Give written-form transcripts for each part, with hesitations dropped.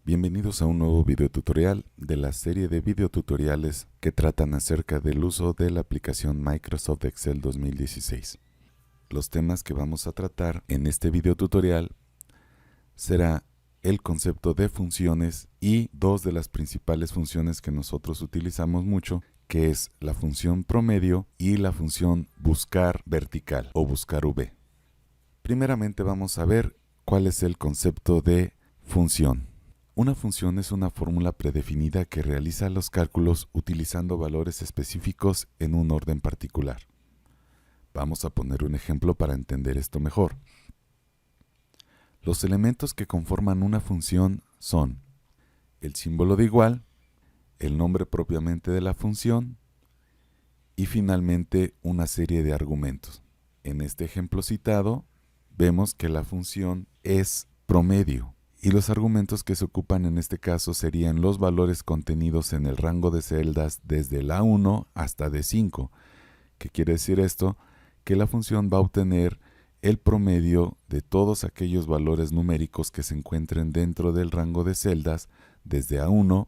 Bienvenidos a un nuevo video tutorial de la serie de videotutoriales que tratan acerca del uso de la aplicación Microsoft Excel 2016. Los temas que vamos a tratar en este video tutorial será el concepto de funciones y dos de las principales funciones que nosotros utilizamos mucho, que es la función promedio y la función buscar vertical o buscar V. Primeramente vamos a ver cuál es el concepto de función. Una función es una fórmula predefinida que realiza los cálculos utilizando valores específicos en un orden particular. Vamos a poner un ejemplo para entender esto mejor. Los elementos que conforman una función son el símbolo de igual, el nombre propiamente de la función y finalmente una serie de argumentos. En este ejemplo citado, vemos que la función es promedio. Y los argumentos que se ocupan en este caso serían los valores contenidos en el rango de celdas desde la A1 hasta D5. ¿Qué quiere decir esto? Que la función va a obtener el promedio de todos aquellos valores numéricos que se encuentren dentro del rango de celdas desde A1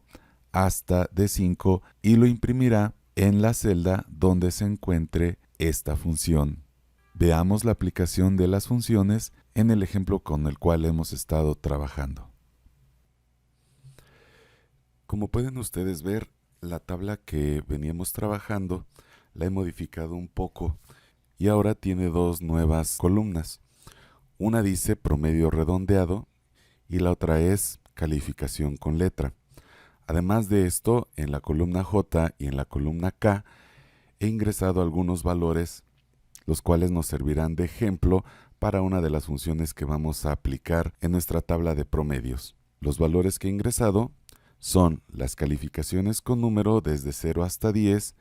hasta D5 y lo imprimirá en la celda donde se encuentre esta función. Veamos la aplicación de las funciones en el ejemplo con el cual hemos estado trabajando. Como pueden ustedes ver, la tabla que veníamos trabajando la he modificado un poco y ahora tiene dos nuevas columnas. Una dice promedio redondeado y la otra es calificación con letra. Además de esto, en la columna J y en la columna K he ingresado algunos valores los cuales nos servirán de ejemplo para una de las funciones que vamos a aplicar en nuestra tabla de promedios. Los valores que he ingresado son las calificaciones con número desde 0 hasta 10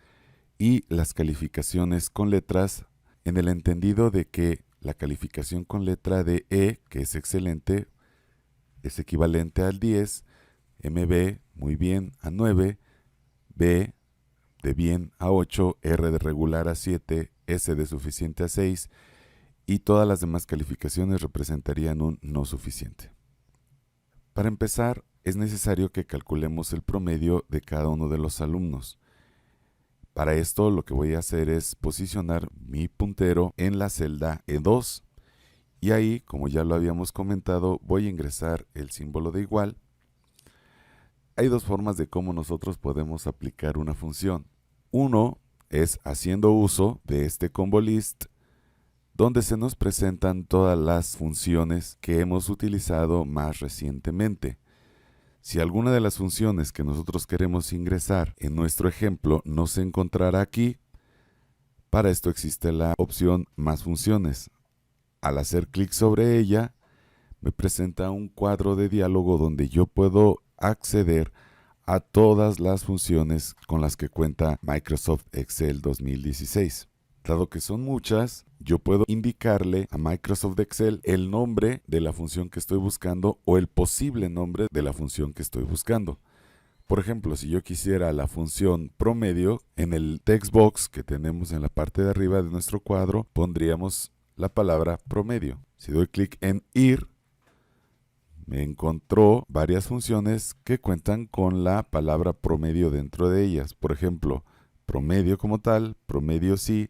y las calificaciones con letras en el entendido de que la calificación con letra de E, que es excelente, es equivalente al 10, MB, muy bien, a 9, B, de bien a 8, R de regular a 7, S de suficiente a 6 y todas las demás calificaciones representarían un no suficiente. Para empezar, es necesario que calculemos el promedio de cada uno de los alumnos. Para esto lo que voy a hacer es posicionar mi puntero en la celda E2 y ahí, como ya lo habíamos comentado, voy a ingresar el símbolo de igual. Hay dos formas de cómo nosotros podemos aplicar una función. Uno es haciendo uso de este combo list, donde se nos presentan todas las funciones que hemos utilizado más recientemente. Si alguna de las funciones que nosotros queremos ingresar en nuestro ejemplo no se encontrará aquí, para esto existe la opción más funciones. Al hacer clic sobre ella, me presenta un cuadro de diálogo donde yo puedo acceder a todas las funciones con las que cuenta Microsoft Excel 2016. Dado que son muchas, yo puedo indicarle a Microsoft Excel el nombre de la función que estoy buscando o el posible nombre de la función que estoy buscando. Por ejemplo, si yo quisiera la función promedio, en el text box que tenemos en la parte de arriba de nuestro cuadro, pondríamos la palabra promedio. Si doy clic en ir, me encontró varias funciones que cuentan con la palabra promedio dentro de ellas. Por ejemplo, promedio como tal, promedio sí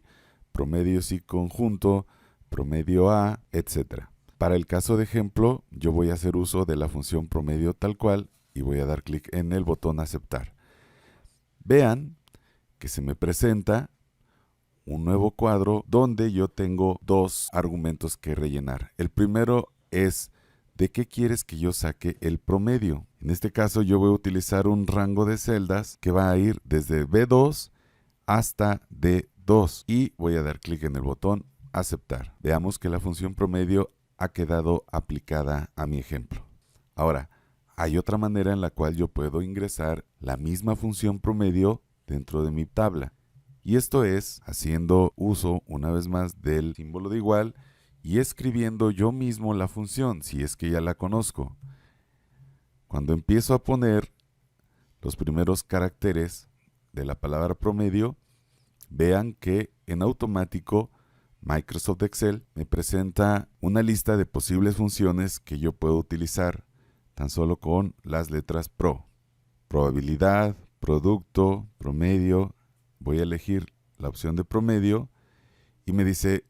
conjunto, promedio A, etc. Para el caso de ejemplo, yo voy a hacer uso de la función promedio tal cual y voy a dar clic en el botón aceptar. Vean que se me presenta un nuevo cuadro donde yo tengo dos argumentos que rellenar. El primero es ¿de qué quieres que yo saque el promedio? En este caso yo voy a utilizar un rango de celdas que va a ir desde B2 hasta D2 y voy a dar clic en el botón aceptar. Veamos que la función promedio ha quedado aplicada a mi ejemplo. Ahora, hay otra manera en la cual yo puedo ingresar la misma función promedio dentro de mi tabla. Y esto es haciendo uso una vez más del símbolo de igual y escribiendo yo mismo la función, si es que ya la conozco. Cuando empiezo a poner los primeros caracteres de la palabra promedio, vean que en automático Microsoft Excel me presenta una lista de posibles funciones que yo puedo utilizar tan solo con las letras PRO. Probabilidad, producto, promedio. Voy a elegir la opción de promedio y me dice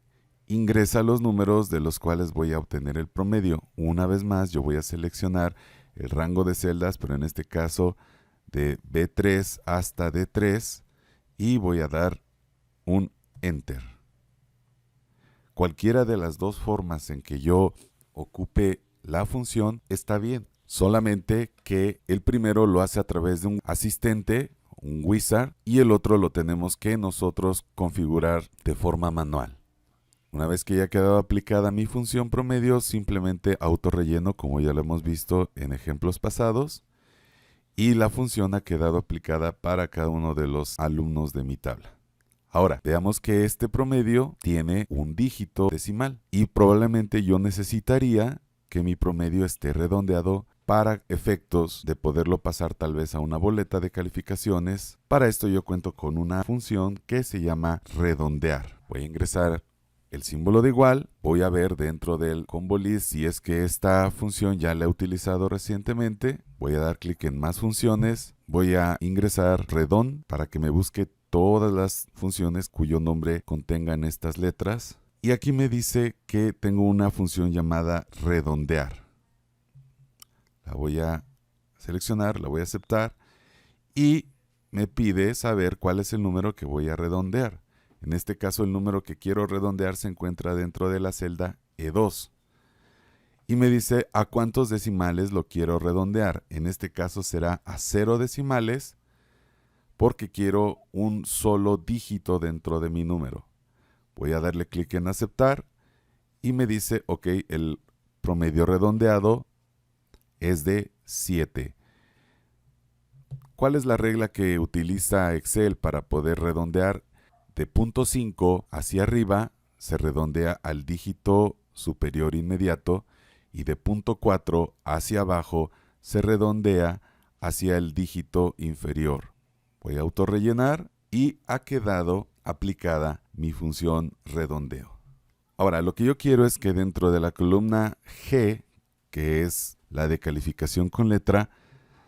ingresa los números de los cuales voy a obtener el promedio. Una vez más yo voy a seleccionar el rango de celdas, pero en este caso de B3 hasta D3 y voy a dar un Enter. Cualquiera de las dos formas en que yo ocupe la función está bien, solamente que el primero lo hace a través de un asistente, un wizard, y el otro lo tenemos que nosotros configurar de forma manual. Una vez que ya ha quedado aplicada mi función promedio, simplemente autorrelleno como ya lo hemos visto en ejemplos pasados y la función ha quedado aplicada para cada uno de los alumnos de mi tabla. Ahora, veamos que este promedio tiene un dígito decimal y probablemente yo necesitaría que mi promedio esté redondeado para efectos de poderlo pasar tal vez a una boleta de calificaciones. Para esto yo cuento con una función que se llama redondear. Voy a ingresar el símbolo de igual, voy a ver dentro del combo list si es que esta función ya la he utilizado recientemente. Voy a dar clic en más funciones, voy a ingresar redón para que me busque todas las funciones cuyo nombre contengan estas letras. Y aquí me dice que tengo una función llamada redondear. La voy a seleccionar, la voy a aceptar y me pide saber cuál es el número que voy a redondear. En este caso el número que quiero redondear se encuentra dentro de la celda E2. Y me dice a cuántos decimales lo quiero redondear. En este caso será a 0 decimales porque quiero un solo dígito dentro de mi número. Voy a darle clic en aceptar y me dice, ok, el promedio redondeado es de 7. ¿Cuál es la regla que utiliza Excel para poder redondear? De punto 5 hacia arriba se redondea al dígito superior inmediato y de punto 4 hacia abajo se redondea hacia el dígito inferior. Voy a autorrellenar y ha quedado aplicada mi función redondeo. Ahora, lo que yo quiero es que dentro de la columna G, que es la de calificación con letra,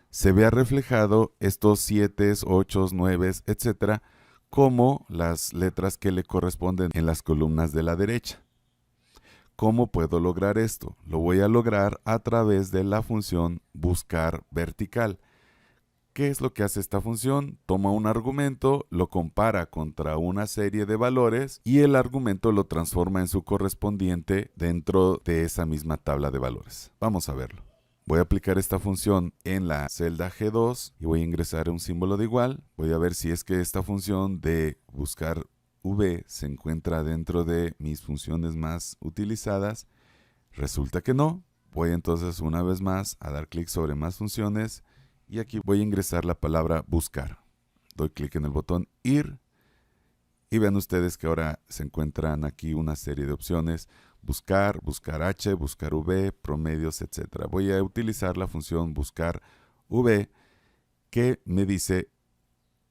se vea reflejado estos 7, 8, 9, etcétera, como las letras que le corresponden en las columnas de la derecha. ¿Cómo puedo lograr esto? Lo voy a lograr a través de la función buscar vertical. ¿Qué es lo que hace esta función? Toma un argumento, lo compara contra una serie de valores y el argumento lo transforma en su correspondiente dentro de esa misma tabla de valores. Vamos a verlo. Voy a aplicar esta función en la celda G2 y voy a ingresar un símbolo de igual. Voy a ver si es que esta función de buscar V se encuentra dentro de mis funciones más utilizadas. Resulta que no. Voy entonces una vez más a dar clic sobre más funciones y aquí voy a ingresar la palabra buscar. Doy clic en el botón ir y vean ustedes que ahora se encuentran aquí una serie de opciones. Buscar, buscar H, buscar V, promedios, etc. Voy a utilizar la función buscar V que me dice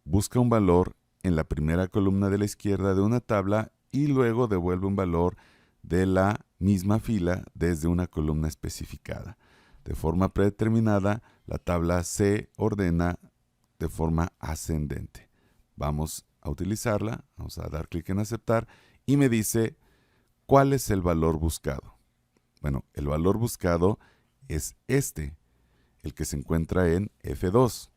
busca un valor en la primera columna de la izquierda de una tabla y luego devuelve un valor de la misma fila desde una columna especificada. De forma predeterminada, la tabla se ordena de forma ascendente. Vamos a utilizarla, vamos a dar clic en aceptar y me dice ¿cuál es el valor buscado? Bueno, el valor buscado es este, el que se encuentra en F2.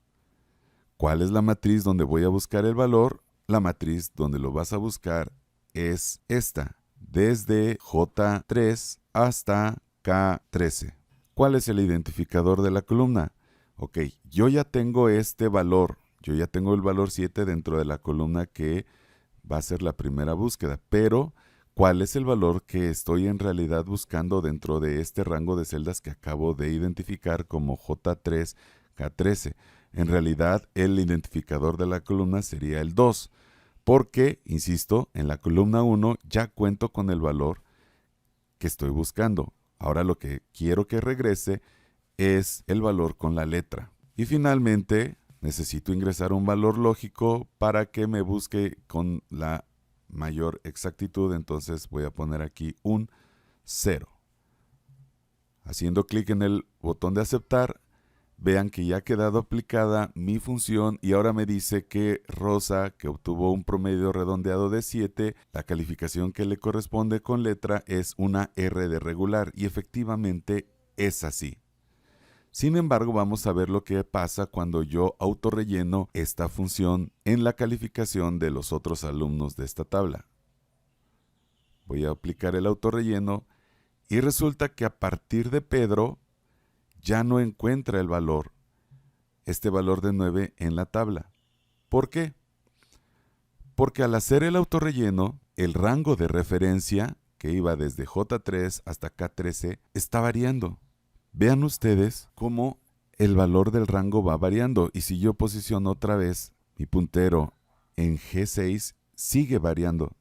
¿Cuál es la matriz donde voy a buscar el valor? La matriz donde lo vas a buscar es esta, desde J3 hasta K13. ¿Cuál es el identificador de la columna? Ok, yo ya tengo este valor, yo ya tengo el valor 7 dentro de la columna que va a ser la primera búsqueda, pero ¿cuál es el valor que estoy en realidad buscando dentro de este rango de celdas que acabo de identificar como J3, K13? En realidad, el identificador de la columna sería el 2, porque, insisto, en la columna 1 ya cuento con el valor que estoy buscando. Ahora lo que quiero que regrese es el valor con la letra. Y finalmente, necesito ingresar un valor lógico para que me busque con la mayor exactitud, entonces voy a poner aquí un 0. Haciendo clic en el botón de aceptar, vean que ya ha quedado aplicada mi función y ahora me dice que Rosa, que obtuvo un promedio redondeado de 7, la calificación que le corresponde con letra es una R de regular y efectivamente es así. Sin embargo, vamos a ver lo que pasa cuando yo autorrelleno esta función en la calificación de los otros alumnos de esta tabla. Voy a aplicar el autorrelleno y resulta que a partir de Pedro ya no encuentra el valor, este valor de 9 en la tabla. ¿Por qué? Porque al hacer el autorrelleno, el rango de referencia, que iba desde J3 hasta K13, está variando. Vean ustedes cómo el valor del rango va variando y si yo posiciono otra vez mi puntero en G6, sigue variando.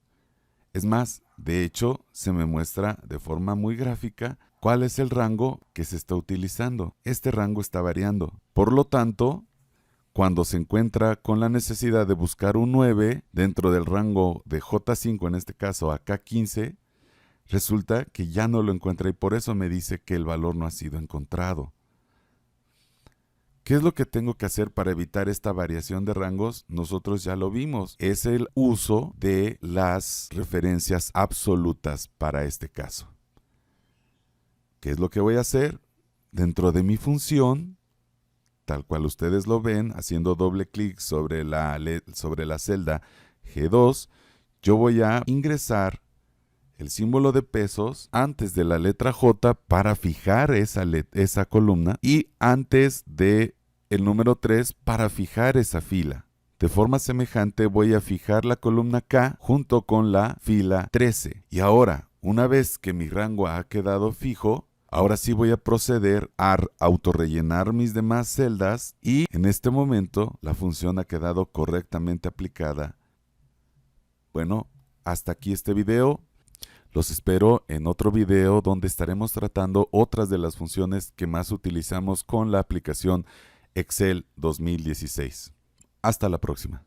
Es más, de hecho, se me muestra de forma muy gráfica cuál es el rango que se está utilizando. Este rango está variando. Por lo tanto, cuando se encuentra con la necesidad de buscar un 9 dentro del rango de J5, en este caso a K15, resulta que ya no lo encuentra y por eso me dice que el valor no ha sido encontrado. ¿Qué es lo que tengo que hacer para evitar esta variación de rangos? Nosotros ya lo vimos. Es el uso de las referencias absolutas para este caso. ¿Qué es lo que voy a hacer? Dentro de mi función, tal cual ustedes lo ven, haciendo doble clic sobre la celda G2, yo voy a ingresar el símbolo de pesos antes de la letra J para fijar esa columna y antes de el número 3 para fijar esa fila. De forma semejante voy a fijar la columna K junto con la fila 13. Y ahora, una vez que mi rango ha quedado fijo, ahora sí voy a proceder a autorrellenar mis demás celdas y en este momento la función ha quedado correctamente aplicada. Bueno, hasta aquí este video. Los espero en otro video donde estaremos tratando otras de las funciones que más utilizamos con la aplicación Excel 2016. Hasta la próxima.